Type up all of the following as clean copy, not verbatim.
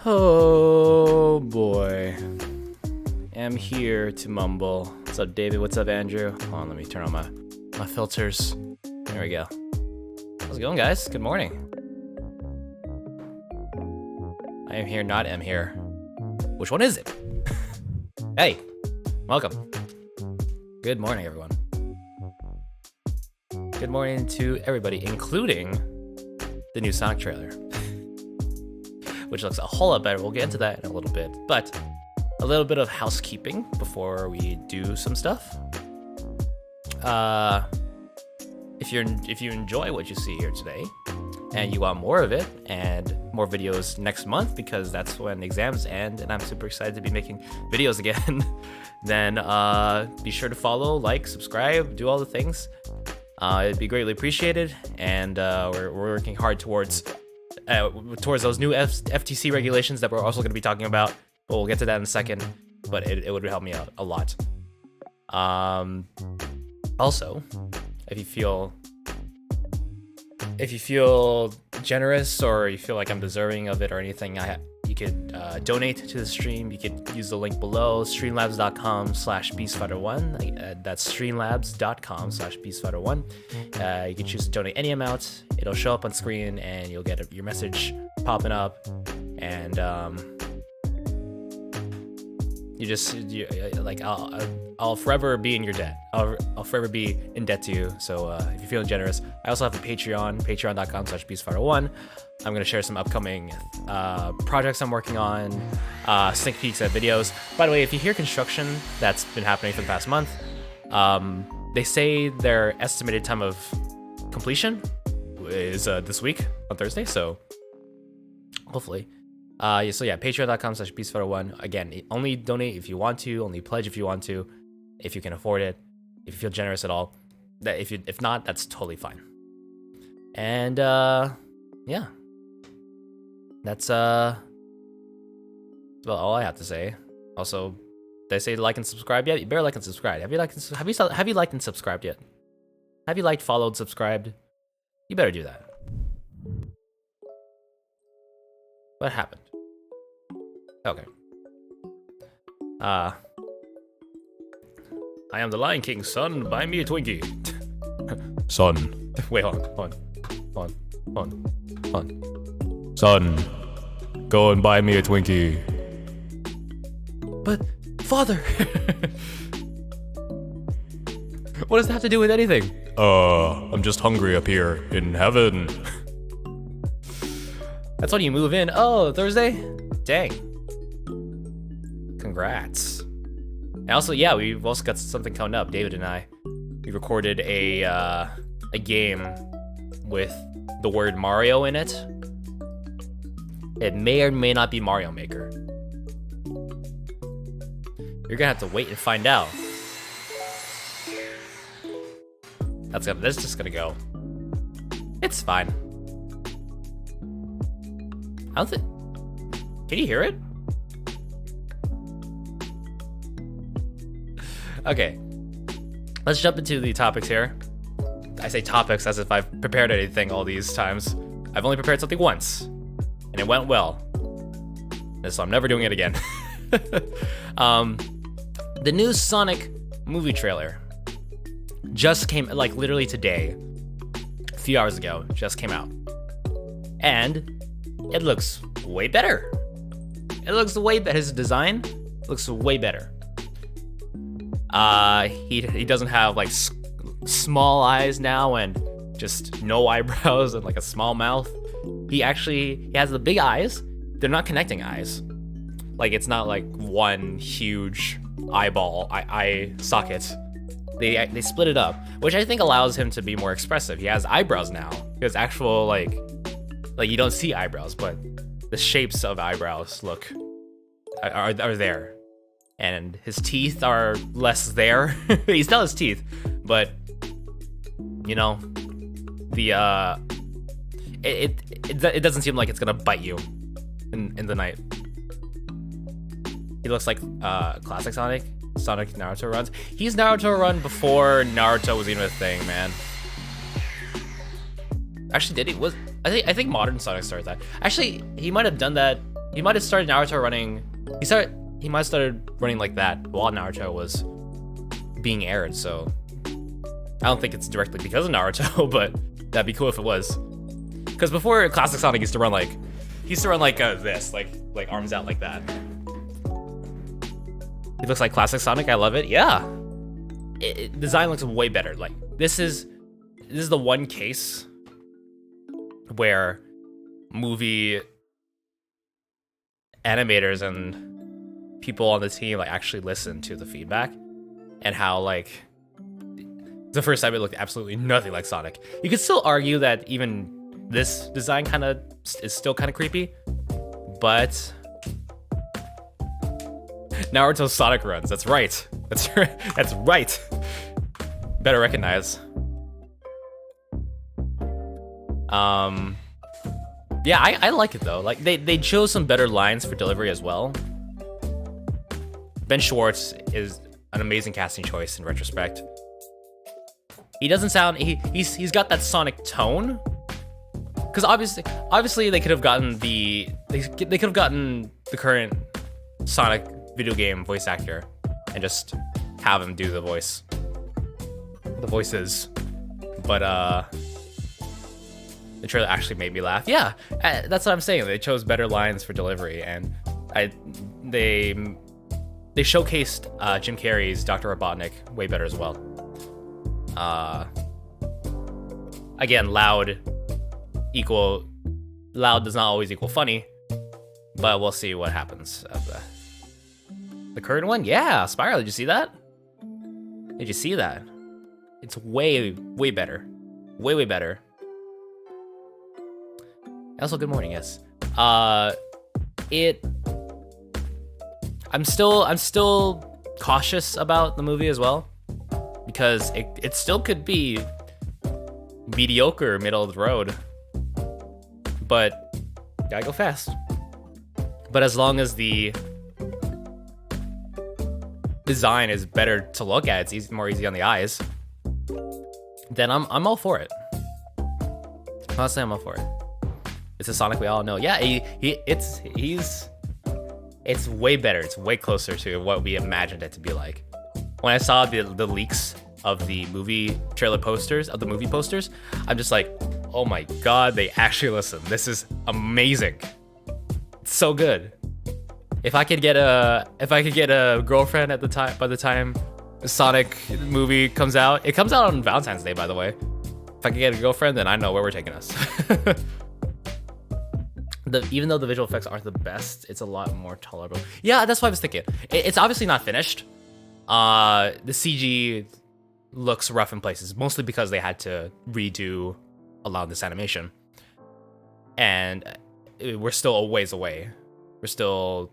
Oh boy. I'm here to mumble. What's up, David? What's up, Andrew? Hold on, let me turn on my filters. There we go. How's it going, guys? Good morning. I am here, not am here. Which one is it? Hey, welcome. Good morning, everyone. Good morning to everybody, including the new Sonic trailer, which looks a whole lot better. We'll get into that in a little bit, but a little bit of housekeeping before we do some stuff. If you enjoy what you see here today, and you want more of it and more videos next month, because that's when exams end, and I'm super excited to be making videos again, then be sure to follow, like, subscribe, do all the things. It'd be greatly appreciated, and we're working hard towards those new FTC regulations that we're also going to be talking about. But we'll get to that in a second, but it would help me out a lot. Also, if you feel generous, or you feel like I'm deserving of it or anything, you could donate to the stream. You could use the link below, streamlabs.com/beastfighter1. That's streamlabs.com/beastfighter1. You can choose to donate any amount. It'll show up on screen, and you'll get your message popping up. And I'll forever be in your debt. I'll forever be in debt to you. So if you're feeling generous, I also have a Patreon, patreon.com/beastfighter1. I'm going to share some upcoming projects I'm working on, sneak peeks at videos. By the way, if you hear construction that's been happening for the past month, they say their estimated time of completion is this week on Thursday. So hopefully. So yeah, patreon.com/beastfighter1. Again, only donate if you want to, only pledge if you want to, if you can afford it, if you feel generous at all. If not, that's totally fine. And yeah, that's about all I have to say. Also, did I say like and subscribe yet? You better like and subscribe. Have you liked and subscribed yet? Have you liked, followed, subscribed? You better do that. What happened? Okay. I am the Lion King, son. Buy me a Twinkie. Son. Wait, hold on. Son, go and buy me a Twinkie. But, father. What does that have to do with anything? I'm just hungry up here in heaven. That's when you move in. Oh, Thursday? Dang. Congrats. And also, yeah, we've also got something coming up. David and I, we recorded a game with the word Mario in it. It may or may not be Mario Maker. You're gonna have to wait and find out. That's just gonna go. It's fine. I don't think. Can you hear it? Okay. Let's jump into the topics here. I say topics as if I've prepared anything all these times. I've only prepared something once, and it went well. And so I'm never doing it again. The new Sonic movie trailer just came, like literally today, a few hours ago, just came out. And it looks way better. It looks way better. His design looks way better. He doesn't have like small eyes now and just no eyebrows and like a small mouth. He has the big eyes. They're not connecting eyes. Like it's not like one huge eyeball eye socket. They split it up, which I think allows him to be more expressive. He has eyebrows now. He has actual like you don't see eyebrows, but the shapes of eyebrows are there. And his teeth are less there. He still has teeth, but you know, it doesn't seem like it's gonna bite you in the night. He looks like classic Sonic Naruto runs. He's Naruto run before Naruto was even a thing, man. Actually, I think modern Sonic started that. Actually, he might have done that he might have started Naruto running. He might have started running like that while Naruto was being aired. So I don't think it's directly because of Naruto, but that'd be cool if it was. Because before, Classic Sonic used to run like this, like arms out like that. He looks like Classic Sonic. I love it. Yeah, design looks way better. Like this is the one case where movie animators and people on the team like actually listen to the feedback, and how like the first time it looked absolutely nothing like Sonic. You could still argue that even this design kind of is still kind of creepy, but Naruto's Sonic runs. That's right. That's right. Better recognize. Yeah, I like it though. Like they chose some better lines for delivery as well. Ben Schwartz is an amazing casting choice in retrospect. He doesn't sound he's got that Sonic tone. Because obviously they could have gotten the current Sonic video game voice actor and just have him do the voices. But the trailer actually made me laugh. Yeah, that's what I'm saying. They chose better lines for delivery, and they showcased Jim Carrey's Dr. Robotnik way better as well. Again, loud does not always equal funny, but we'll see what happens of the current one. Yeah, Spiral, did you see that? Did you see that? It's way better. Way better. Also, good morning, yes. I'm still cautious about the movie as well, because it still could be mediocre, middle of the road, but gotta go fast. But as long as the design is better to look at, it's more easy on the eyes, then I'm all for it. Honestly, I'm all for it. It's a Sonic we all know. Yeah, it's way better. It's way closer to what we imagined it to be like. When I saw the leaks of the movie trailer posters, I'm just like, oh my god, they actually listen. This is amazing. It's so good. If I could get a girlfriend at the time, by the time the Sonic movie comes out, it comes out on Valentine's Day, by the way. If I could get a girlfriend, then I know where we're taking us. Even though the visual effects aren't the best, it's a lot more tolerable. Yeah, that's what I was thinking. It's obviously not finished. The CG looks rough in places, mostly because they had to redo a lot of this animation. And we're still a ways away. We're still,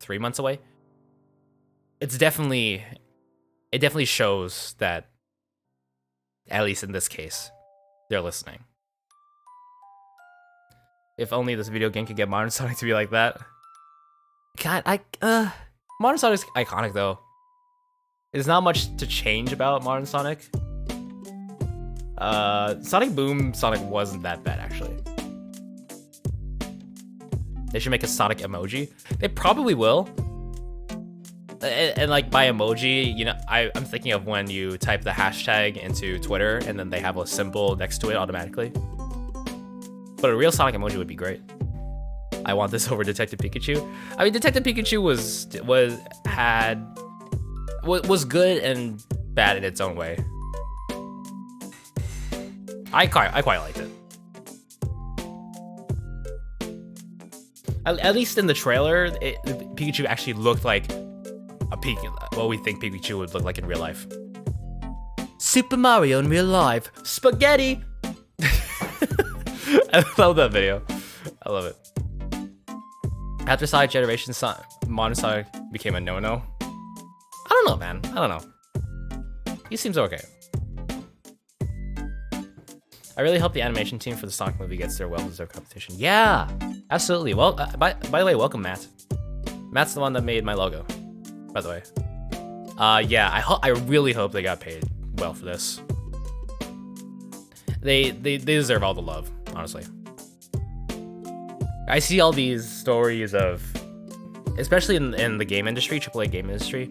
3 months away? It definitely shows that, at least in this case, they're listening. If only this video game could get Modern Sonic to be like that. God, Modern Sonic's iconic though. There's not much to change about Modern Sonic. Sonic Boom Sonic wasn't that bad actually. They should make a Sonic emoji. They probably will. And like by emoji, you know, I'm thinking of when you type the hashtag into Twitter and then they have a symbol next to it automatically. But a real Sonic emoji would be great. I want this over Detective Pikachu. I mean, Detective Pikachu was good and bad in its own way. I quite liked it. At least in the trailer, Pikachu actually looked like what we think Pikachu would look like in real life. Super Mario in real life. Spaghetti! I love that video. I love it. After Sonic Generation, Modern Sonic became a no-no. I don't know, man. I don't know. He seems okay. I really hope the animation team for the Sonic movie gets their well-deserved competition. Yeah, absolutely. Well, by the way, welcome, Matt. Matt's the one that made my logo, by the way. Yeah, I really hope they got paid well for this. They deserve all the love, honestly. I see all these stories of, especially in the game industry, AAA game industry,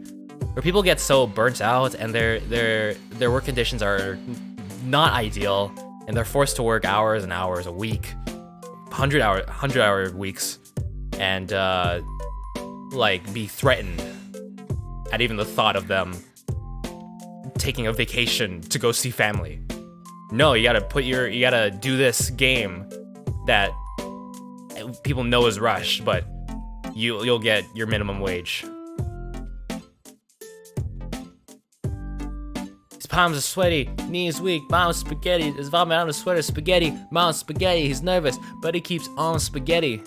where people get so burnt out and their work conditions are not ideal, and they're forced to work hours and hours a week, 100-hour weeks, and like be threatened at even the thought of them taking a vacation to go see family. No, you gotta do this game that people know is rushed, but you'll get your minimum wage. His palms are sweaty, knees weak, mom's spaghetti. His vomit on his sweater, spaghetti, mom's spaghetti. He's nervous, but he keeps on spaghetti.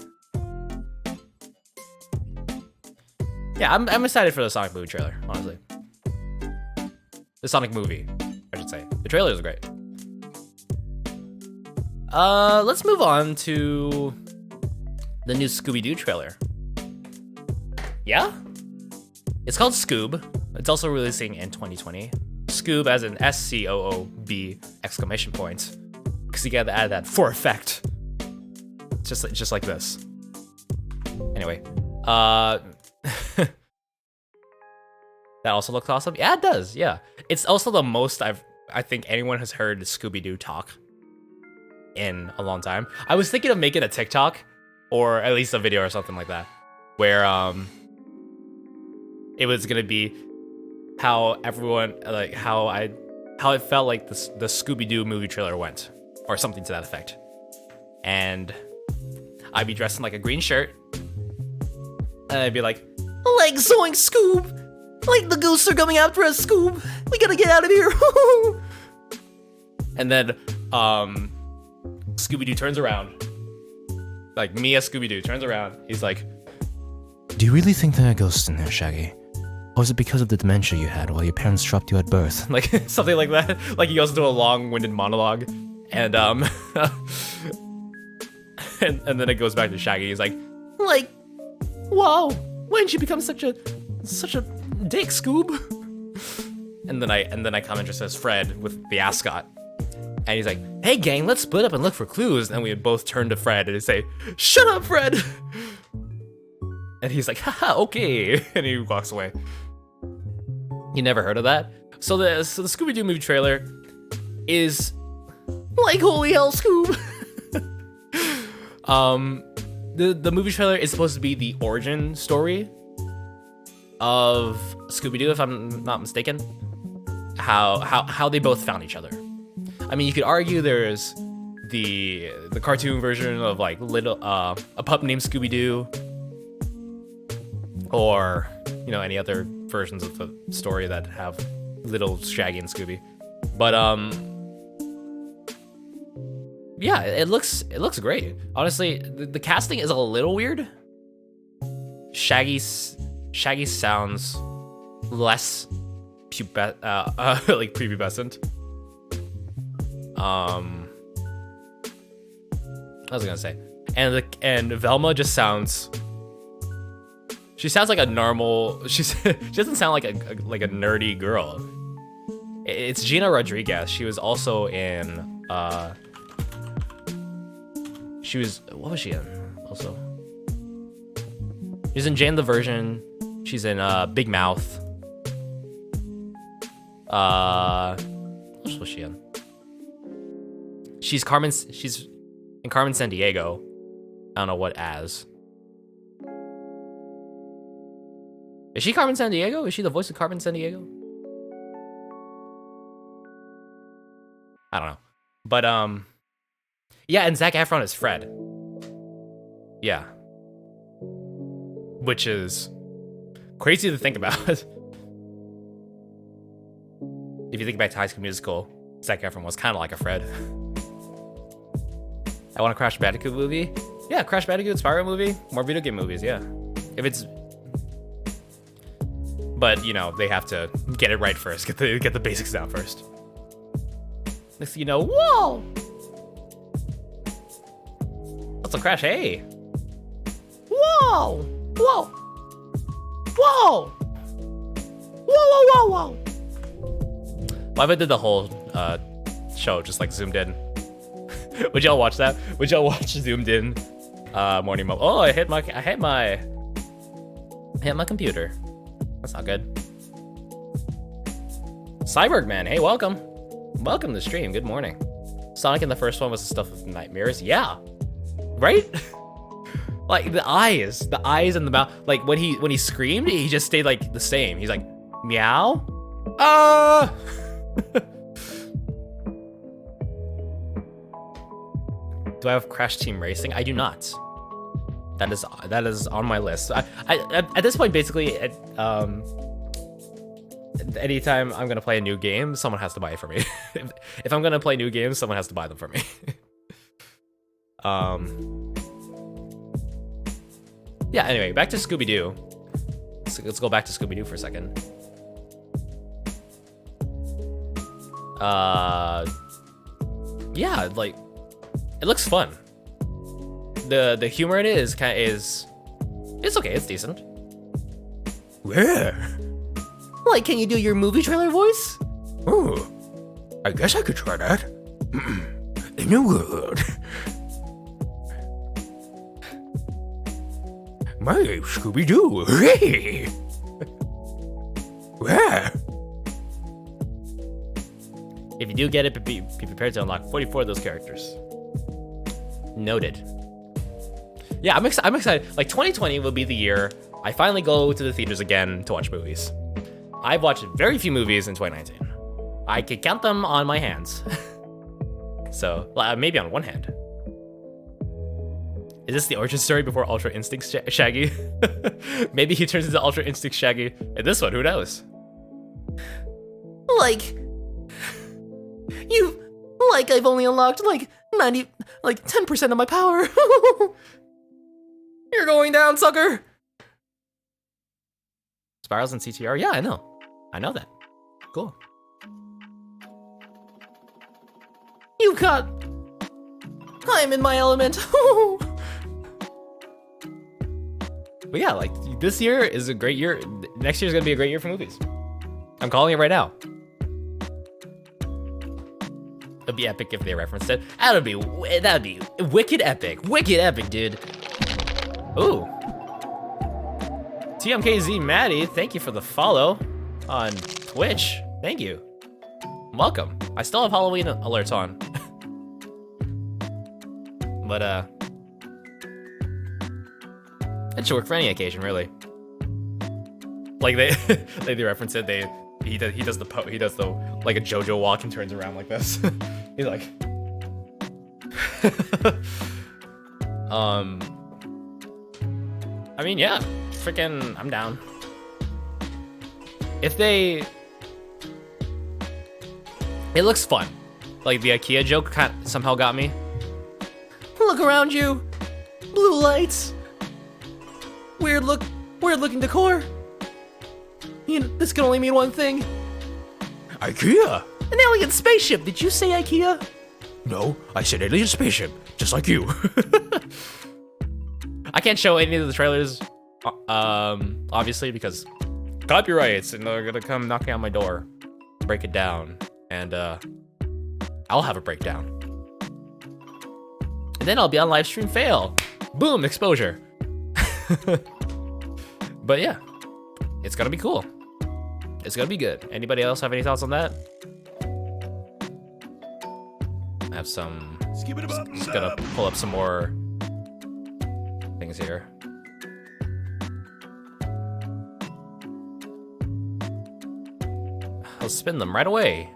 Yeah, I'm excited for the Sonic movie trailer, honestly. The Sonic movie, I should say. The trailer is great. Let's move on to the new Scooby-Doo trailer. Yeah? It's called Scoob. It's also releasing in 2020. Scoob as in SCOOB exclamation point. Because you gotta add that for effect. Just like this. Anyway, that also looks awesome. Yeah, it does. Yeah, it's also the most I think anyone has heard Scooby-Doo talk in a long time. I was thinking of making a TikTok or at least a video or something like that, where it was gonna be how everyone how it felt like the Scooby-Doo movie trailer went, or something to that effect. And I'd be dressed in like a green shirt, and I'd be like Zoink Scoob! Like the ghosts are coming after us, Scoob! We gotta get out of here! And then Scooby-Doo turns around. Like me as Scooby-Doo turns around. He's like, "Do you really think there are ghosts in there, Shaggy? Or is it because of the dementia you had while your parents dropped you at birth?" Like something like that. Like he goes into a long-winded monologue, and and then it goes back to Shaggy. He's like, "Wow, when did you become such a dick, Scoob?" And then I come in just as Fred with the ascot, and he's like, "Hey gang, let's split up and look for clues." And we both turn to Fred and say, "Shut up, Fred!" And he's like, "Haha, okay," and he walks away. You never heard of that? So the Scooby-Doo movie trailer is like holy hell, Scoob. The movie trailer is supposed to be the origin story of Scooby-Doo, if I'm not mistaken. How they both found each other. I mean, you could argue there's the cartoon version of like a pup named Scooby-Doo, or any other versions of the story that have little Shaggy and Scooby. But yeah, it looks great. Honestly, the casting is a little weird. Shaggy sounds less like prepubescent. What was I gonna say? And Velma just sounds. She sounds like a normal. She doesn't sound like a nerdy girl. It's Gina Rodriguez. She was also in. What was she in? Also, she's in Jane the Virgin. She's in Big Mouth. What else was she in? She's in Carmen Sandiego. I don't know what as. Is she Carmen Sandiego? Is she the voice of Carmen Sandiego? I don't know. But yeah, and Zac Efron is Fred. Yeah. Which is crazy to think about. If you think back to High School Musical, Zac Efron was kind of like a Fred. I want a Crash Bandicoot movie. Yeah, Crash Bandicoot, Spyro movie, more video game movies. Yeah, if it's, but they have to get it right first. Get the basics down first. Next thing you know, whoa! What's a Crash? Hey! Whoa! Whoa! Whoa! Whoa! Whoa! Whoa! Whoa! What if I did the whole show just like zoomed in? Would y'all watch that? Would y'all watch zoomed in Morning Mumbles. Oh, I hit my computer. That's not good. Cyborg Man, hey, welcome. Welcome to the stream. Good morning. Sonic in the first one was the stuff of nightmares. Yeah, right. Like the eyes and the mouth. Like when he screamed, he just stayed like the same. He's like, meow. Do I have Crash Team Racing? I do not. That is on my list. I at this point, basically, anytime I'm gonna play a new game, someone has to buy it for me. if I'm gonna play new games, someone has to buy them for me. Yeah. Anyway, back to Scooby-Doo. Let's go back to Scooby-Doo for a second. Yeah, like it looks fun. The humor in it is it's okay. It's decent. Where? Like, can you do your movie trailer voice? Oh, I guess I could try that. In a word. My name's Scooby-Doo. Hey! Where? If you do get it, be prepared to unlock 44 of those characters. Noted. Yeah, I'm excited. Like 2020 will be the year I finally go to the theaters again to watch movies. I've watched very few movies in 2019. I could count them on my hands. So maybe on one hand. Is this the origin story before Ultra Instinct Shaggy? Maybe he turns into Ultra Instinct Shaggy in this one. Who knows? Like I've only unlocked like 10% of my power. You're going down, sucker. Spirals and CTR? Yeah, I know that. Cool. You got... I'm in my element. But yeah, like, this year is a great year. Next year's gonna be a great year for movies. I'm calling it right now. It'd be epic if they referenced it. That'd be wicked epic. Wicked epic, dude. Ooh. TMKZ Maddie, thank you for the follow on Twitch. Thank you. Welcome. I still have Halloween alerts on. But it should work for any occasion, really. Like they reference it. He does the like a JoJo walk and turns around like this. He's like, I mean, yeah, freaking, I'm down. It looks fun. Like the IKEA joke somehow got me. Look around you, blue lights, weird looking decor. This can only mean one thing. IKEA. An alien spaceship. Did you say IKEA? No, I said alien spaceship, just like you. I can't show any of the trailers, obviously, because copyrights, and they're gonna come knocking on my door, break it down, and I'll have a breakdown. And then I'll be on live stream fail. Boom, exposure. But yeah, it's gonna be cool. It's gonna be good. Anybody else have any thoughts on that? I have some. Just gonna pull up some more things here. I'll spin them right away.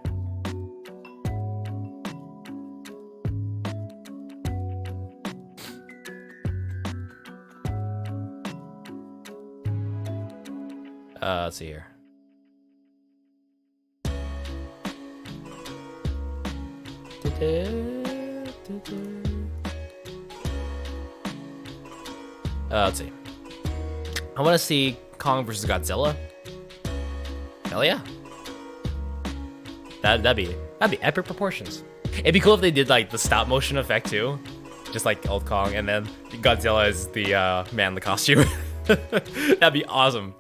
Let's see here. Let's see. I want to see Kong versus Godzilla. Hell yeah. That'd be epic proportions. It'd be cool if they did like the stop motion effect too, just like old Kong, and then Godzilla is the man in the costume. That'd be awesome.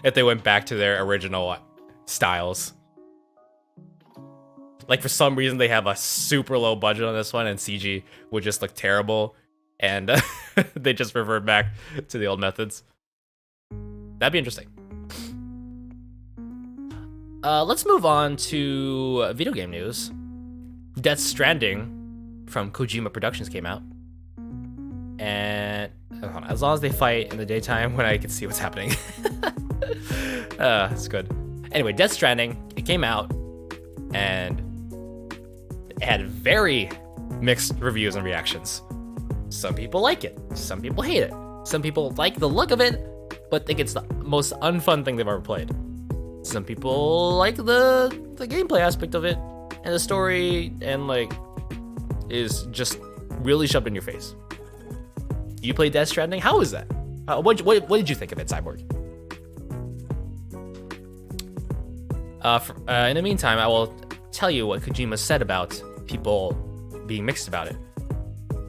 If they went back to their original styles. Like for some reason they have a super low budget on this one and CG would just look terrible. and they just revert back to the old methods. That'd be interesting. Let's move on to video game news. Death Stranding from Kojima Productions came out. And hold on, as long as they fight in the daytime when I can see what's happening. It's good. Anyway, Death Stranding, it came out and it had very mixed reviews and reactions. Some people like it, some people hate it. Some people like the look of it, but think it's the most unfun thing they've ever played. Some people like the gameplay aspect of it, and the story, and like, is just really shoved in your face. You played Death Stranding? How was that? What did you think of it, Cyborg? In the meantime, I will tell you what Kojima said about people being mixed about it.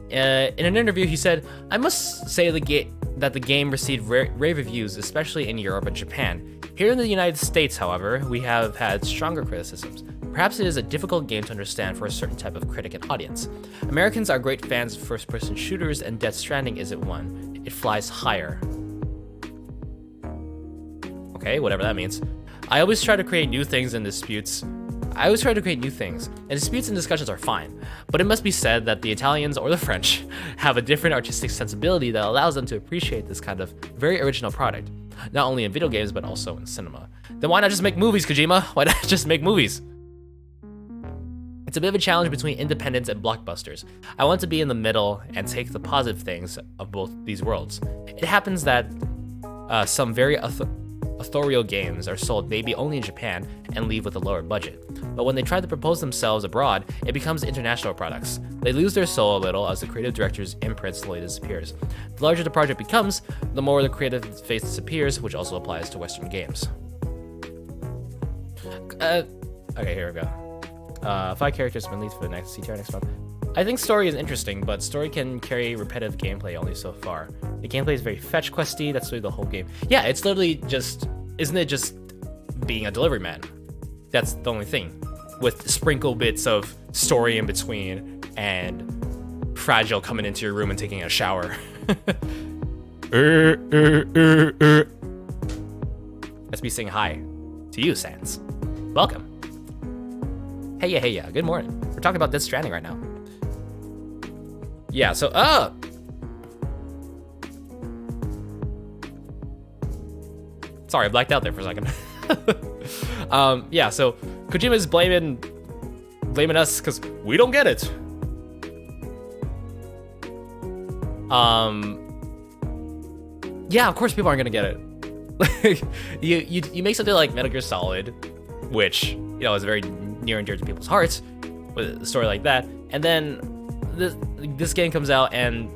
In an interview, he said, "I must say that the game received rave reviews, especially in Europe and Japan. Here in the United States, however, we have had stronger criticisms. Perhaps it is a difficult game to understand for a certain type of critic and audience. Americans are great fans of first-person shooters, and Death Stranding isn't one. It flies higher." Okay, whatever that means. I always try to create new things and disputes and disputes and discussions are fine, but it must be said that the Italians or the French have a different artistic sensibility that allows them to appreciate this kind of very original product, not only in video games but also in cinema. Then why not just make movies, Kojima? Why not just make movies? It's a bit of a challenge between independence and blockbusters. I want to be in the middle and take the positive things of both these worlds. It happens that some very authorial games are sold maybe only in Japan and leave with a lower budget. But when they try to propose themselves abroad, it becomes international products. They lose their soul a little as the creative director's imprint slowly disappears. The larger the project becomes, the more the creative face disappears, which also applies to Western games. Okay, here we go. 5 characters have been leaked for the next CTR next month. I think story is interesting, but story can carry repetitive gameplay only so far. The gameplay is very fetch questy, that's really the whole game. Yeah, it's literally just, isn't it just being a delivery man? That's the only thing. With sprinkle bits of story in between, and Fragile coming into your room and taking a shower. Let's be saying hi to you, Sans. Welcome. Hey ya, good morning. We're talking about Death Stranding right now. Yeah, so, sorry, I blacked out there for a second. Yeah, so Kojima's blaming us because we don't get it. Yeah, of course people aren't gonna get it. you make something like Metal Gear Solid, which, you know, is very near and dear to people's hearts, with a story like that, and then this game comes out and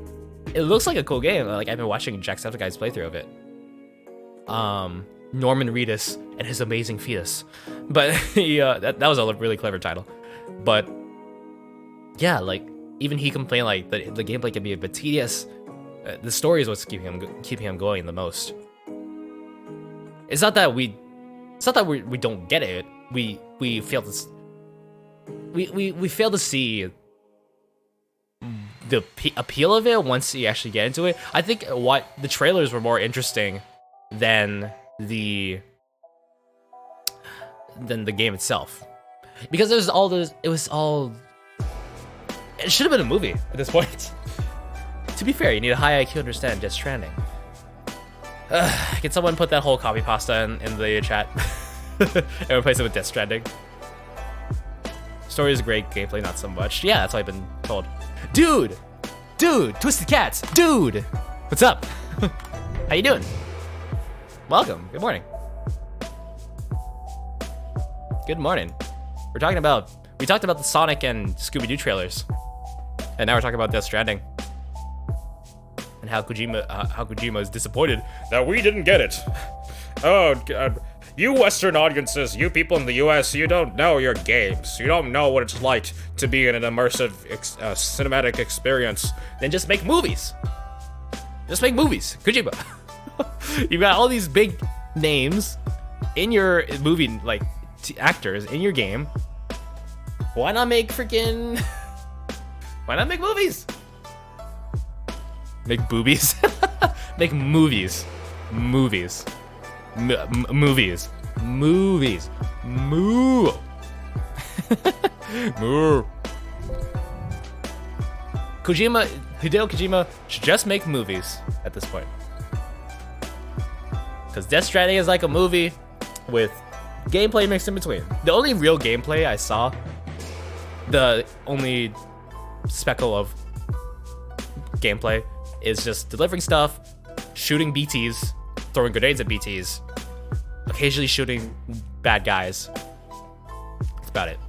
it looks like a cool game. Like, I've been watching Jacksepticeye's playthrough of it. Norman Reedus and his amazing fetus, but that was a really clever title. But yeah, like, even he complained like the gameplay can be a bit tedious. The story is what's keeping him going the most. It's not that we don't get it. We fail to see the appeal of it once you actually get into it. I think what the trailers were more interesting than the game itself, because it should have been a movie at this point. To be fair, you need a high IQ to understand Death Stranding. Can someone put that whole copy pasta in the chat and replace it with Death Stranding? Story is great, gameplay not so much. Yeah, that's what I've been told. Dude, Twisted Cats, dude, what's up? How you doing? Welcome. Good morning. Good morning. We talked about the Sonic and Scooby-Doo trailers, and now we're talking about Death Stranding and how Kojima is disappointed that we didn't get it. Oh God. You Western audiences, you people in the US, you don't know your games. You don't know what it's like to be in an immersive cinematic experience. Then just make movies. Just make movies. Kojima. You've got all these big names in your movie, like actors in your game. Why not make movies? Make boobies. Make movies. Movies. Movies. Movies. Moo. Moo. Hideo Kojima should just make movies at this point. Because Death Stranding is like a movie with gameplay mixed in between. The only real gameplay I saw, the only speckle of gameplay is just delivering stuff, shooting BTs, throwing grenades at BTs, occasionally shooting bad guys. That's about it.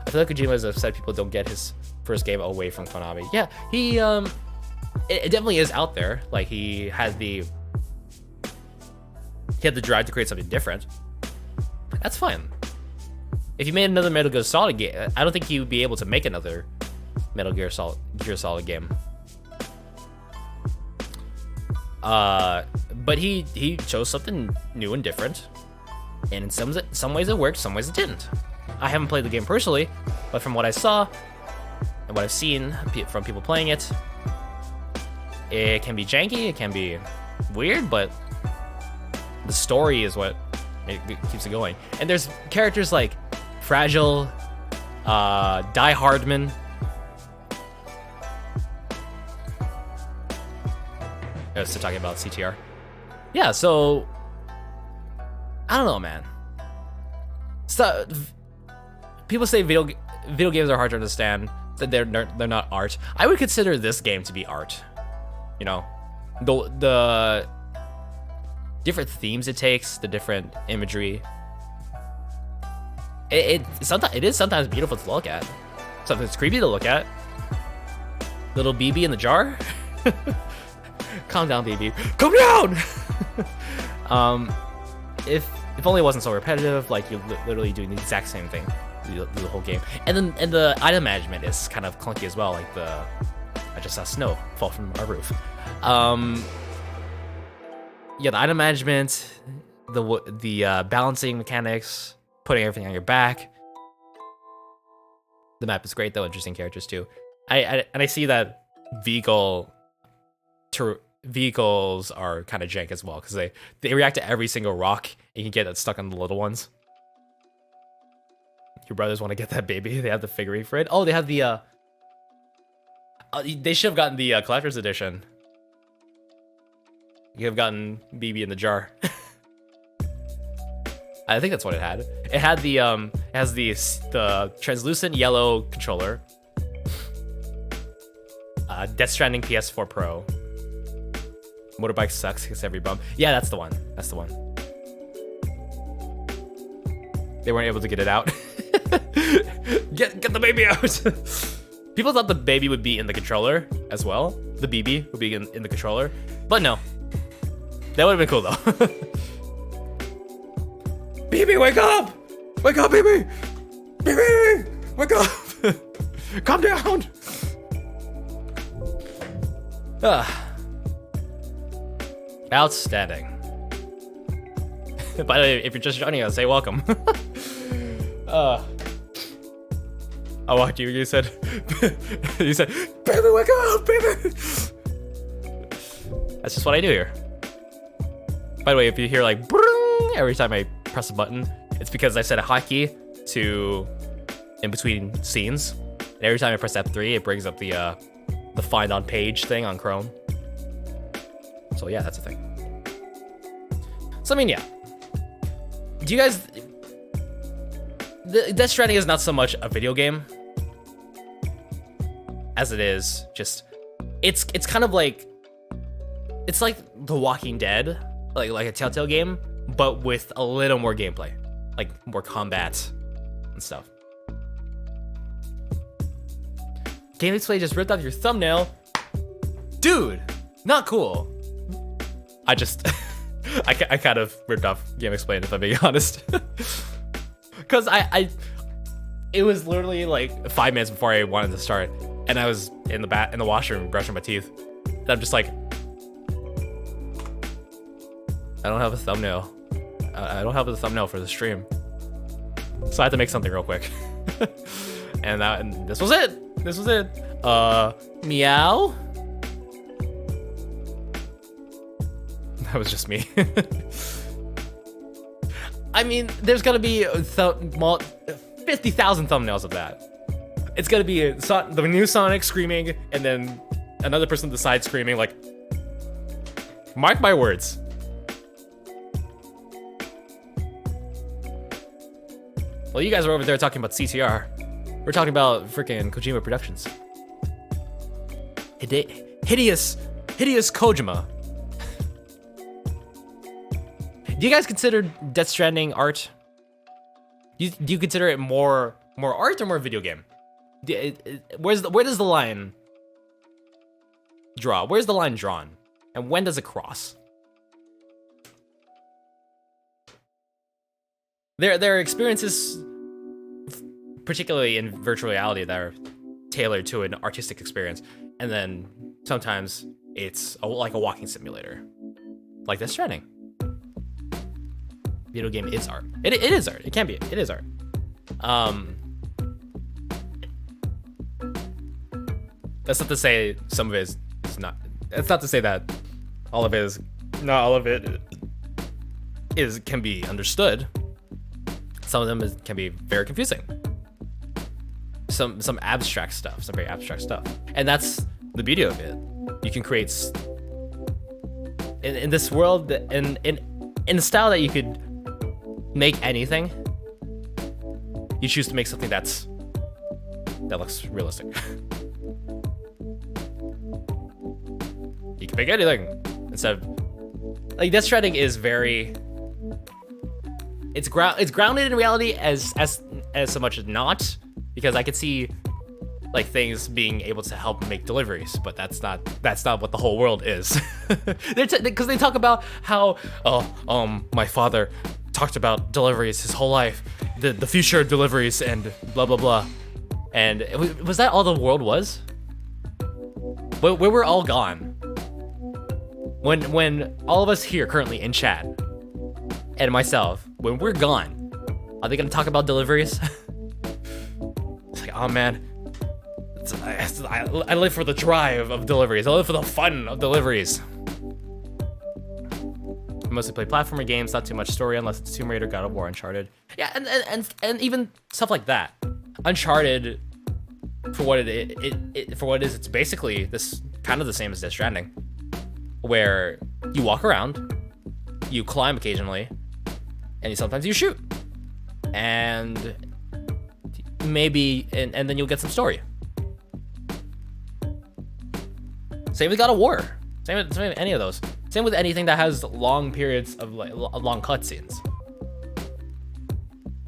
I feel like Kojima is upset people don't get his first game away from Konami. Yeah, he it definitely is out there. Like he had the drive to create something different. That's fine. If you made another Metal Gear Solid game, I don't think he would be able to make another Metal Gear Solid game. But he chose something new and different, and in some ways it worked, some ways it didn't. I haven't played the game personally, but from what I saw and what I've seen from people playing it, it can be janky, it can be weird, but the story is what it keeps it going. And there's characters like Fragile, Die Hardman. I was still talking about CTR. Yeah, so I don't know, man. So people say video games are hard to understand, that they're not art. I would consider this game to be art. You know, the different themes it takes, the different imagery. It is sometimes beautiful to look at. Sometimes creepy to look at. Little BB in the jar. Calm down, baby. Calm down. If only it wasn't so repetitive, like you're literally doing the exact same thing the whole game. And the item management is kind of clunky as well. Like I just saw snow fall from our roof. Yeah, the item management, the balancing mechanics, putting everything on your back. The map is great though, interesting characters too. I see that vehicles are kind of jank as well, because they react to every single rock and you can get it stuck on the little ones. Your brothers want to get that baby. They have the figurine for it. Oh, they have the they should have gotten the collector's edition. You have gotten BB in the jar. I think that's what it had. It had the it has the translucent yellow controller. Death Stranding PS4 Pro. Motorbike sucks, hits every bump. Yeah, that's the one. That's the one. They weren't able to get it out. Get the baby out. People thought the baby would be in the controller as well. The BB would be in the controller, but no. That would have been cool though. BB, wake up! Wake up, BB! BB, wake up! Calm down. Outstanding. By the way, if you're just joining us, say welcome. I walked you. You said, "Baby, wake up, baby." That's just what I do here. By the way, if you hear like "brrrr" every time I press a button, it's because I set a hotkey to in between scenes. And every time I press F3, it brings up the find on page thing on Chrome. So yeah, that's a thing. So I mean, yeah. Do you guys? Death Stranding is not so much a video game as it is just. It's kind of like. It's like The Walking Dead, like a Telltale game, but with a little more gameplay, like more combat and stuff. Game Explain just ripped off your thumbnail, dude. Not cool. I just, I kind of ripped off Game Explain, if I'm being honest, because it was literally like 5 minutes before I wanted to start, and I was in the washroom brushing my teeth, and I'm just like, I don't have a thumbnail. I don't have a thumbnail for the stream, so I had to make something real quick, and this was it. This was it. Meow. That was just me. I mean, there's gonna be 50,000 thumbnails of that. It's gonna be the new Sonic screaming, and then another person on the side screaming, like, mark my words. Well, you guys are over there talking about CTR. We're talking about freaking Kojima Productions. Hideous Kojima. Do you guys consider Death Stranding art? Do you consider it more art or more video game? Where does the line draw? Where's the line drawn? And when does it cross? There are experiences, particularly in virtual reality, that are tailored to an artistic experience, and then sometimes it's like a walking simulator, like Death Stranding. Video game is art. It is art. It can be. It is art. That's not to say some of it is not. That's not to say that all of it is. Not all of it can be understood. Some of them can be very confusing. Some abstract stuff. Some very abstract stuff. And that's the beauty of it. You can create in this world, in the style that you could make anything. You choose to make something that looks realistic. You can make anything instead of, like, Death Stranding is very. It's grounded in reality as so much as not, because I could see like things being able to help make deliveries, but that's not what the whole world is. Because they talk about how my father talked about deliveries his whole life, the future of deliveries and blah blah blah, and was that all the world was? Where we're all gone. When all of us here currently in chat and myself, when we're gone, are they gonna talk about deliveries? It's like, oh man, I live for the drive of deliveries. I live for the fun of deliveries. I mostly play platformer games, not too much story unless it's Tomb Raider, God of War, Uncharted. Yeah, and even stuff like that. Uncharted, for what it is, it's basically this kind of the same as Death Stranding, where you walk around, you climb occasionally, and sometimes you shoot, and maybe and then you'll get some story. Same with God of War. Same with any of those. Same with anything that has long periods of like long cutscenes.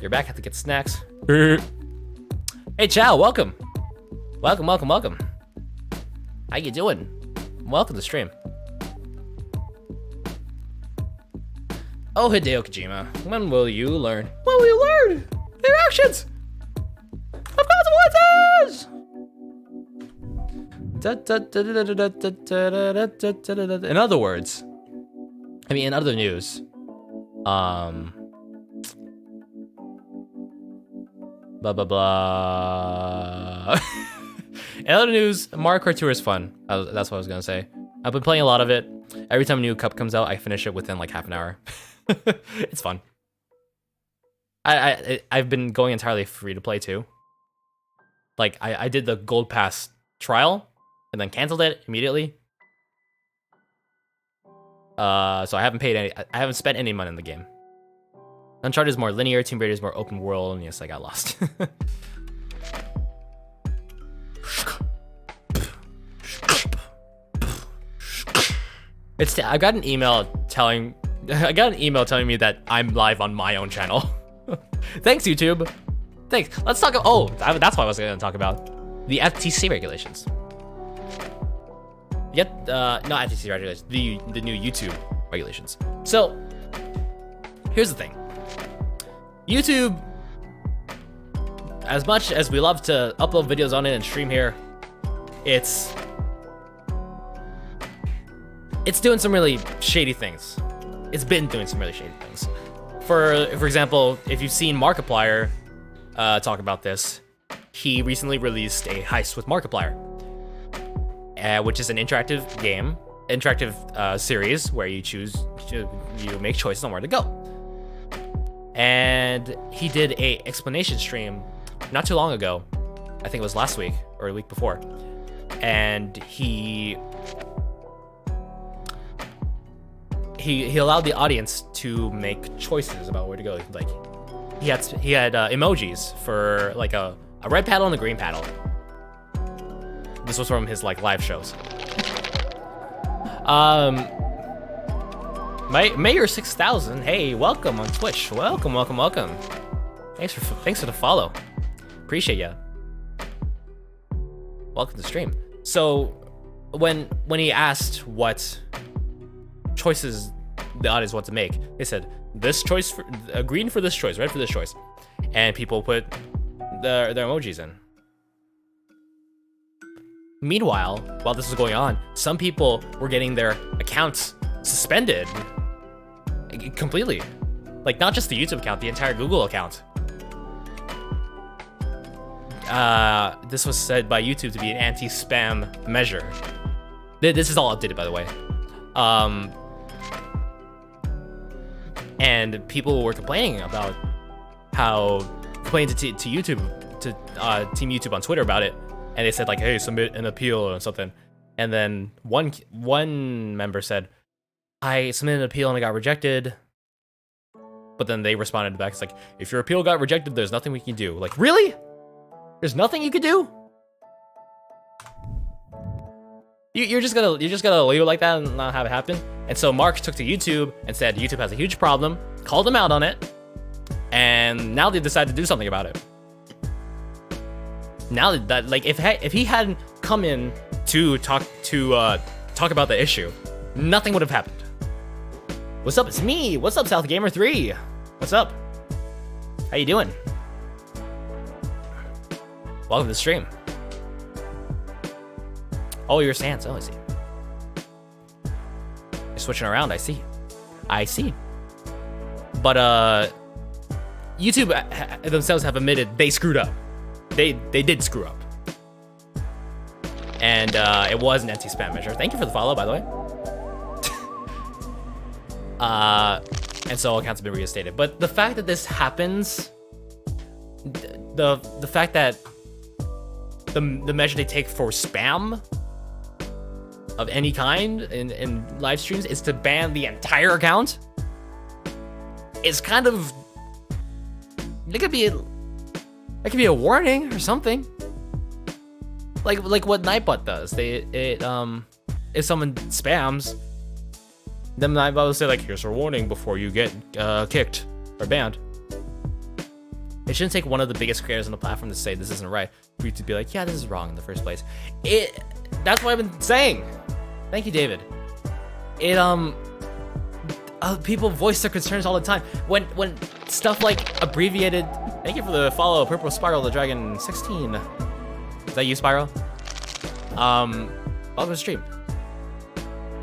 You're back. Have to get snacks. Hey, Chow, welcome. Welcome. How you doing? Welcome to stream. Oh, Hideo Kojima, when will you learn? When will you learn? Their actions of consequences! In other words, in other news, blah blah blah. In other news, Mario Kart Tour is fun. That's what I was gonna say. I've been playing a lot of it. Every time a new cup comes out, I finish it within like half an hour. It's fun. I've been going entirely free to play too. Like I did the gold pass trial and then canceled it immediately. So I haven't spent any money in the game. Uncharted is more linear, Tomb Raider is more open world, and yes, I got lost. I got an email telling me that I'm live on my own channel. Thanks, YouTube. Thanks. Let's talk. That's what I was going to talk about. The FTC regulations. Not FTC regulations. The new YouTube regulations. So, here's the thing. YouTube, as much as we love to upload videos on it and stream here, it's doing some really shady things. It's been doing some really shady things. For example, if you've seen Markiplier talk about this, he recently released a Heist with Markiplier, which is an interactive game interactive series where you make choices on where to go. And he did a explanation stream not too long ago. I think it was last week or a week before. And he allowed the audience to make choices about where to go. Like he had emojis for like a red paddle and a green paddle. This was from his like live shows. Mayor 6000, hey, welcome on Twitch. Welcome. Thanks for the follow. Appreciate ya. Welcome to the stream. So when he asked what choices the audience want to make, they said this choice for green for this choice, red for this choice, and people put their emojis in. Meanwhile, while this was going on, some people were getting their accounts suspended completely. Like, not just the YouTube account, the entire Google account. This was said by YouTube to be an anti-spam measure. This is all updated, by the way. And people were complaining about complaining to YouTube, to Team YouTube on Twitter about it. And they said like, hey, submit an appeal or something. And then one member said, I submitted an appeal and it got rejected. But then they responded back, it's like, if your appeal got rejected, there's nothing we can do. Like, really? There's nothing you can do? You're just gonna leave it like that and not have it happen? And so Mark took to YouTube and said YouTube has a huge problem, called him out on it, and now they decided to do something about it. Now that like if he hadn't come in to talk about the issue, nothing would have happened. What's up? It's me. What's up, South Gamer 3? What's up? How you doing? Welcome to the stream. Oh, your stance. Oh, I see. You're switching around. I see. But YouTube themselves have admitted they screwed up. They did screw up. And it was an anti-spam measure. Thank you for the follow, by the way. And so accounts have been reinstated. But the fact that this happens, the fact that the measure they take for spam of any kind in live streams is to ban the entire account, is kind of, it could be a warning or something. Like what Nightbot does. If someone spams, then Nightbot will say like, here's a warning before you get kicked or banned. It shouldn't take one of the biggest creators on the platform to say this isn't right for you to be like, yeah, this is wrong in the first place. That's what I've been saying. Thank you, David. People voice their concerns all the time. When stuff like abbreviated, thank you for the follow, Purple Spiral the Dragon 16. Is that you, Spiral? Welcome to the stream.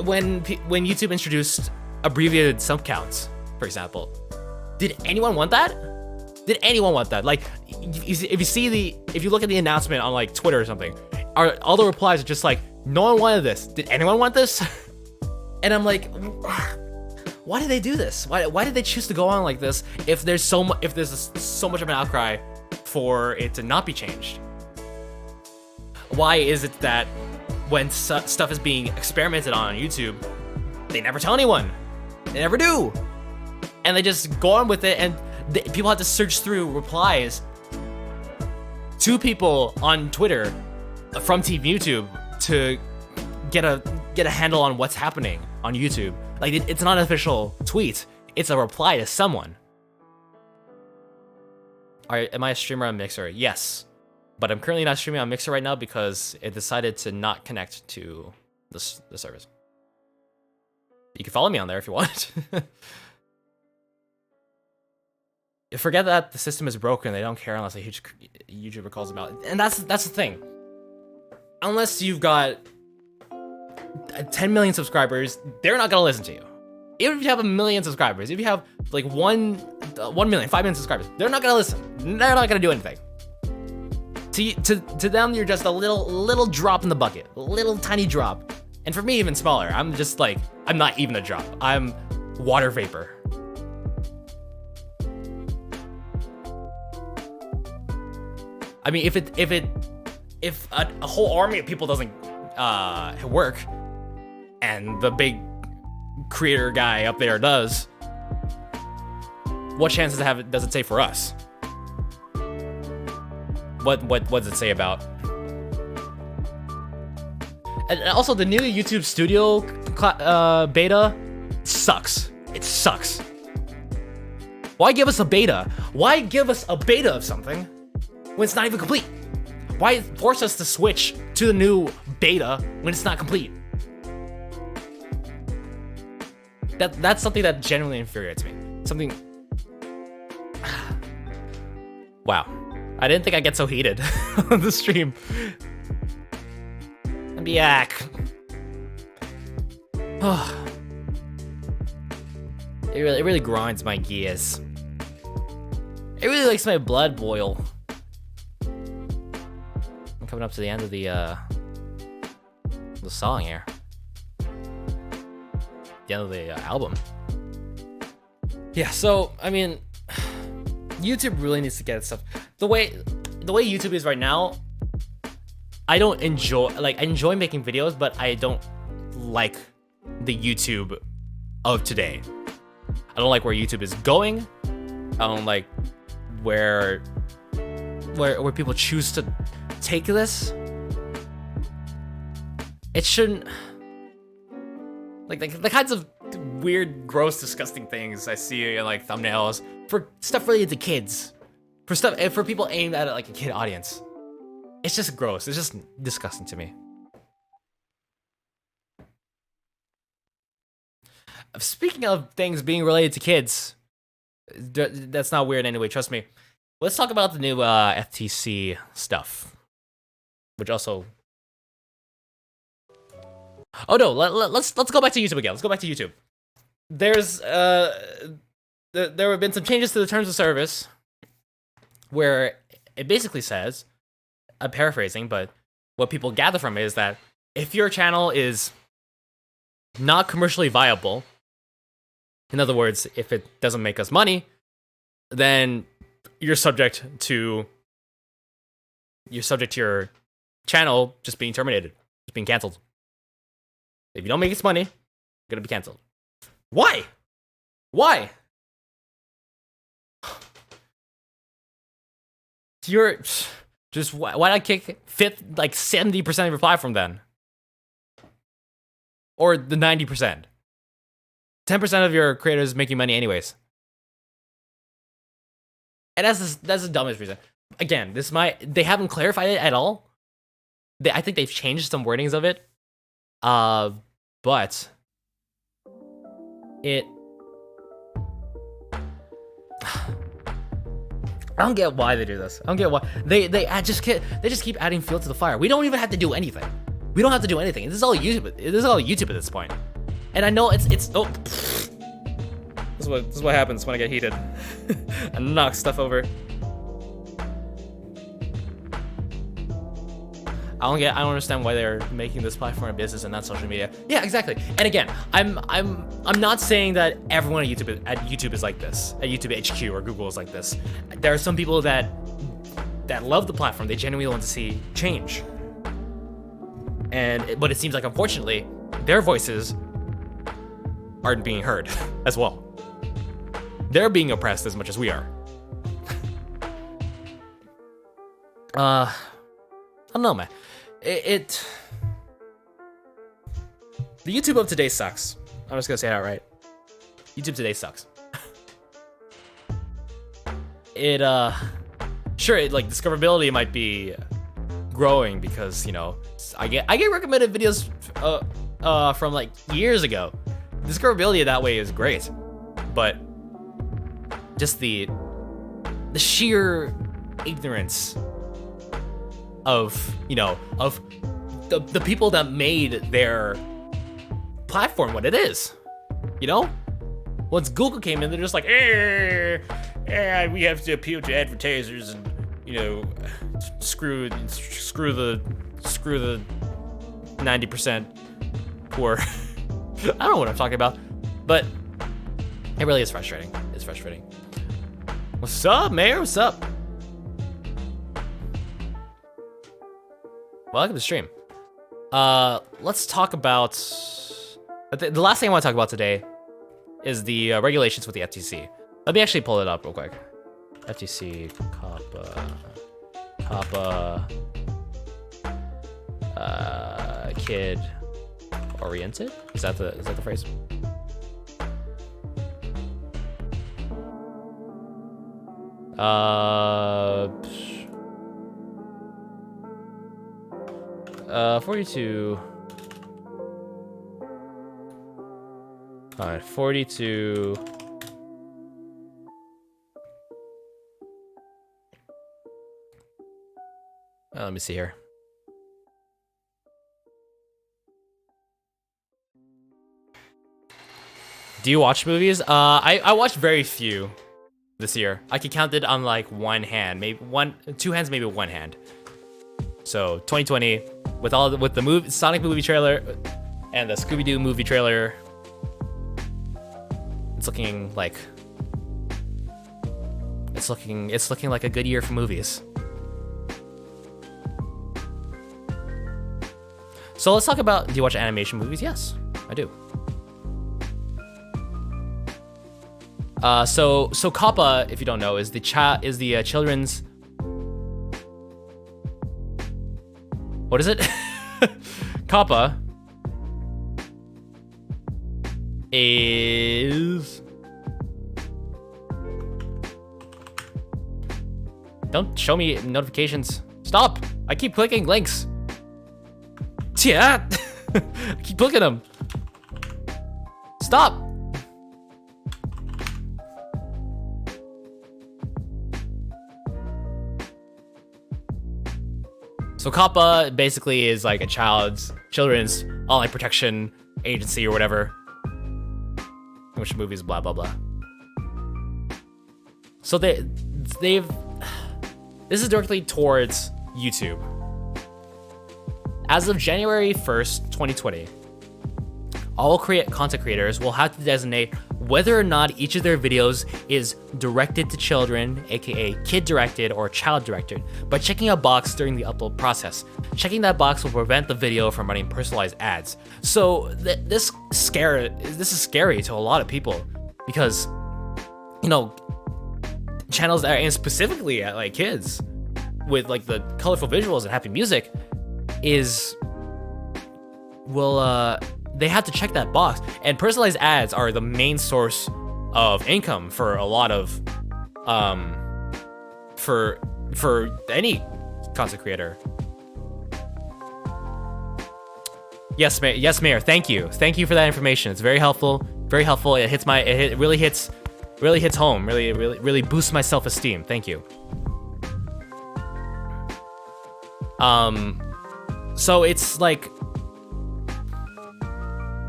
When YouTube introduced abbreviated sub counts, for example, did anyone want that? Did anyone want that? Like, if you look at the announcement on like Twitter or something, all the replies are just like, no one wanted this. Did anyone want this? And I'm like, why did they do this? Why did they choose to go on like this if there's so much of an outcry for it to not be changed? Why is it that when stuff is being experimented on YouTube, they never tell anyone? They never do. And they just go on with it, and people have to search through replies to people on Twitter from Team YouTube to get a handle on what's happening on YouTube. Like, it's not an official tweet. It's a reply to someone. Alright, am I a streamer on Mixer? Yes. But I'm currently not streaming on Mixer right now because it decided to not connect to the service. You can follow me on there if you want. Forget that the system is broken. They don't care unless a huge YouTuber calls them out. And that's the thing. Unless you've got 10 million subscribers, they're not gonna listen to you. Even if you have 1 million subscribers, if you have like 1 million, 5 million subscribers, they're not gonna listen. They're not gonna do anything. To them, you're just a little drop in the bucket, a little tiny drop And for me, even smaller. I'm just like, I'm not even a drop. I'm water vapor. I mean, if a whole army of people doesn't work, and the big creator guy up there does, what chances does it say for us? What does it say about? And also, the new YouTube Studio beta sucks. It sucks. Why give us a beta? Why give us a beta of something when it's not even complete? Why force us to switch to the new beta when it's not complete? That's something that genuinely infuriates me. Something. Wow, I didn't think I'd get so heated on the stream. I'm back. It really grinds my gears. It really makes my blood boil. I'm coming up to the end of the song here. The end of the album. Yeah, so I mean, YouTube really needs to get its stuff. The way YouTube is right now, I don't enjoy. Like, I enjoy making videos, but I don't like the YouTube of today. I don't like where YouTube is going. I don't like where people choose to take this. It shouldn't. Like the kinds of weird, gross, disgusting things I see in like thumbnails for stuff related to kids, for people aimed at like a kid audience. It's just gross. It's just disgusting to me. Speaking of things being related to kids, that's not weird anyway. Trust me. Let's talk about the new FTC stuff, which also. Oh no, let's go back to YouTube again. Let's go back to YouTube. There's there have been some changes to the terms of service where it basically says, I'm paraphrasing, but what people gather from it is that if your channel is not commercially viable, in other words, if it doesn't make us money, then you're subject to your channel just being terminated, just being canceled. If you don't make us money, you're gonna be canceled. Why? Why? You're just why not kick 70% of your platform then, or the 90%? 10% of your creators making money anyways, and that's the dumbest reason. Again, they haven't clarified it at all. I think they've changed some wordings of it. But it. I don't get why they do this. I don't get why they just keep adding fuel to the fire. We don't even have to do anything. We don't have to do anything. This is all YouTube. This is all YouTube at this point. And I know it's oh. This is what happens when I get heated. I knock stuff over. I don't understand why they're making this platform a business and not social media. Yeah, exactly. And again, I'm not saying that everyone at YouTube is like this. At YouTube HQ or Google is like this. There are some people that love the platform. They genuinely want to see change. But it seems like, unfortunately, their voices aren't being heard as well. They're being oppressed as much as we are. I don't know, man. The YouTube of today sucks. I'm just gonna say it outright. YouTube today sucks. Sure, like discoverability might be growing because, you know, I get recommended videos from like years ago. Discoverability that way is great, but just the sheer ignorance of, you know, of the people that made their platform what it is, you know? Once Google came in, they're just like, we have to appeal to advertisers and, you know, screw the 90%. who are I don't know what I'm talking about, but it really is frustrating. It's frustrating. What's up, Mayor? What's up? Welcome to the stream. Let's talk about the last thing I want to talk about today is the regulations with the FTC. Let me actually pull it up real quick. FTC COPPA kid oriented. Is that the phrase? Uh, 42. All right, 42. Let me see here. Do you watch movies? I watched very few this year. I could count it on like one hand, maybe two hands, maybe one hand. So 2020, with the movie Sonic movie trailer and the Scooby-Doo movie trailer, it's looking like a good year for movies. So let's talk about, do you watch animation movies? Yes, I do. So COPPA, if you don't know, is the children's. What is it? COPPA is. Don't show me notifications. Stop! I keep clicking links. Yeah, I keep clicking them. Stop. So COPPA basically is like a children's online protection agency or whatever. Which movies, blah blah blah. So they've this is directly towards YouTube. As of January 1st, 2020, all content creators will have to designate whether or not each of their videos is directed to children, aka kid-directed or child-directed, by checking a box during the upload process. Checking that box will prevent the video from running personalized ads. So this is scary to a lot of people because, you know, channels that are aimed specifically at like kids with like the colorful visuals and happy music they have to check that box, and personalized ads are the main source of income for a lot of for any content creator. Yes, Mayor. Thank you for that information. It's very helpful. Very helpful. It really hits home. Really boosts my self-esteem. Thank you. So it's like,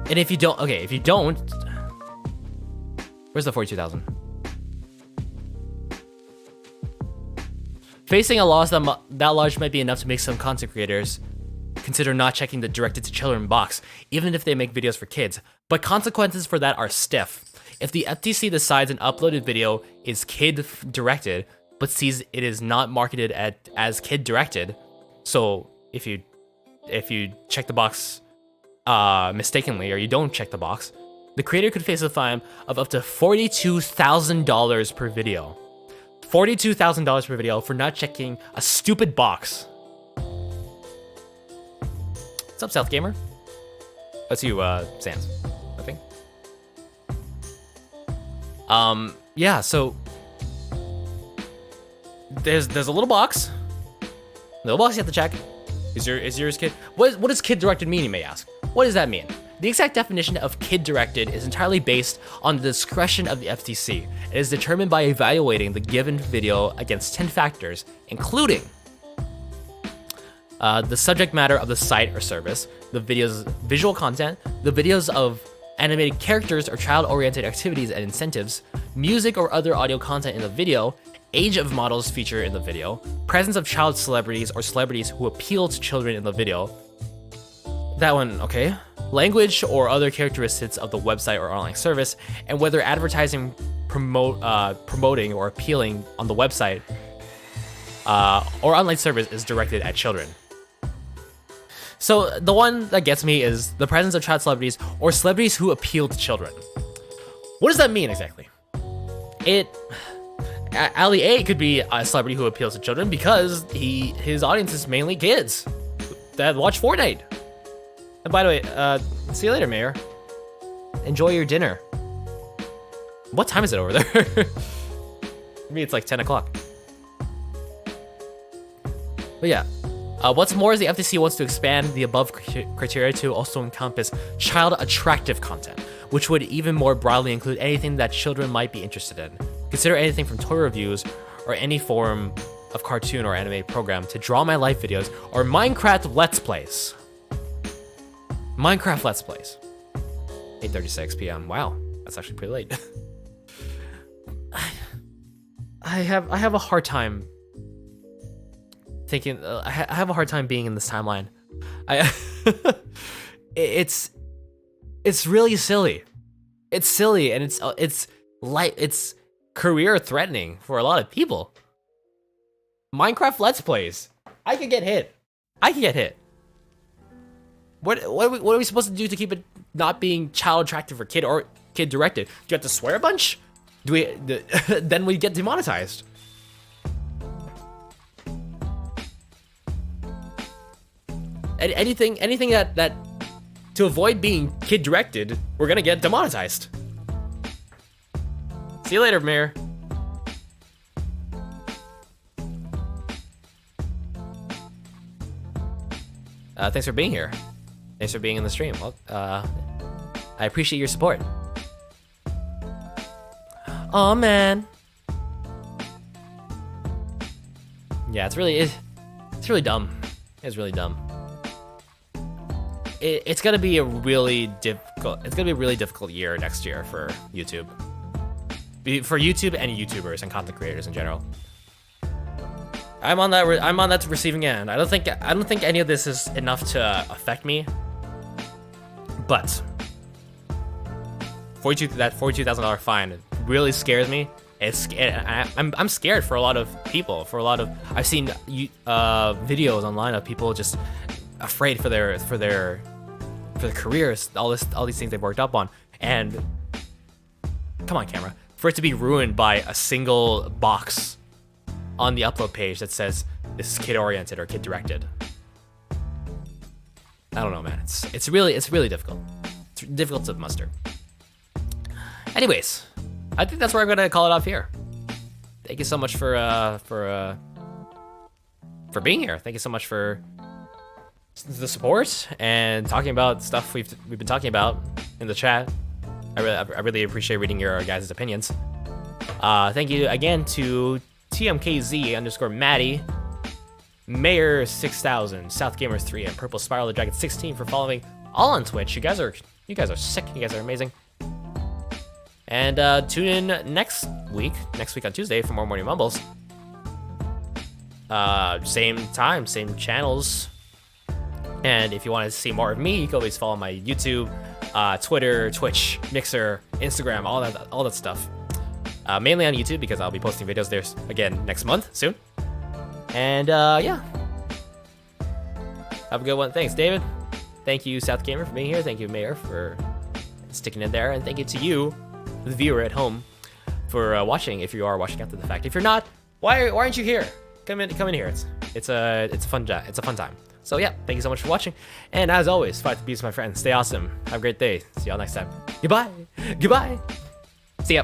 and if you don't, where's the 42,000? Facing a loss that large might be enough to make some content creators consider not checking the directed to children box, even if they make videos for kids. But consequences for that are stiff. If the FTC decides an uploaded video is kid directed, but sees it is not marketed as kid directed, so if you check the box mistakenly, or you don't check the box, the creator could face a fine of up to $42,000 per video. $42,000 per video for not checking a stupid box. What's up, South Gamer? That's you, Sans, I think. Yeah, so there's a little box. Little box you have to check. Is yours kid? What does kid directed mean, you may ask? What does that mean? The exact definition of kid directed is entirely based on the discretion of the FTC. It is determined by evaluating the given video against 10 factors, including the subject matter of the site or service, the video's visual content, the videos of animated characters or child-oriented activities and incentives, music or other audio content in the video, age of models featured in the video, presence of child celebrities or celebrities who appeal to children in the video. That one, okay. language or other characteristics of the website or online service, and whether advertising, promoting, or appealing on the website or online service is directed at children. So the one that gets me is the presence of child celebrities or celebrities who appeal to children. What does that mean exactly? Ali A could be a celebrity who appeals to children because his audience is mainly kids that watch Fortnite. And by the way, see you later, Mayor. Enjoy your dinner. What time is it over there? For me, it's like 10 o'clock. But yeah. What's more is the FTC wants to expand the above criteria to also encompass child attractive content, which would even more broadly include anything that children might be interested in. Consider anything from toy reviews or any form of cartoon or anime program to Draw My Life videos or Minecraft Let's Plays. Minecraft Let's Plays. 8:36 p.m. Wow, that's actually pretty late. I have a hard time thinking. I have a hard time being in this timeline. It's really silly. It's silly, and it's career threatening for a lot of people. Minecraft Let's Plays. I could get hit. What are we supposed to do to keep it not being child attractive or kid directed? Do you have to swear a bunch? Then we get demonetized. Anything that to avoid being kid directed, we're gonna get demonetized. See you later, Mayor. Thanks for being here. Thanks for being in the stream. Well, I appreciate your support. Oh man. Yeah, it's really dumb. It's really dumb. It's gonna be a really difficult year next year for YouTube. For YouTube and YouTubers and content creators in general. I'm on that receiving end. I don't think any of this is enough to affect me. But $42,000 fine really scares me. I'm scared for a lot of people. I've seen videos online of people just afraid for their careers, all these things they've worked up on, and come on, camera, for it to be ruined by a single box on the upload page that says this is kid oriented or kid directed. I don't know, man. It's really difficult. It's difficult to muster. Anyways, I think that's where I'm gonna call it off here. Thank you so much for being here. Thank you so much for the support and talking about stuff we've been talking about in the chat. I really appreciate reading your guys' opinions. Thank you again to TMKZ_Maddie, Mayor 6000, South Gamers 3, and Purple Spiral the Dragon 16 for following all on Twitch. You guys are sick. You guys are amazing. And tune in next week on Tuesday for more Morning Mumbles. Same time, same channels. And if you want to see more of me, you can always follow my YouTube, Twitter, Twitch, Mixer, Instagram, all that stuff. Mainly on YouTube because I'll be posting videos there again next month soon. And yeah, have a good one. Thanks, David. Thank you, South Gamer, for being here. Thank you, Mayor, for sticking in there, and thank you to you, the viewer at home, for watching. If you are watching after the fact, if you're not, why aren't you here? Come in here. It's a fun time. So yeah, thank you so much for watching, and as always, fight the beats, my friends. Stay awesome. Have a great day. See y'all next time. Goodbye. See ya.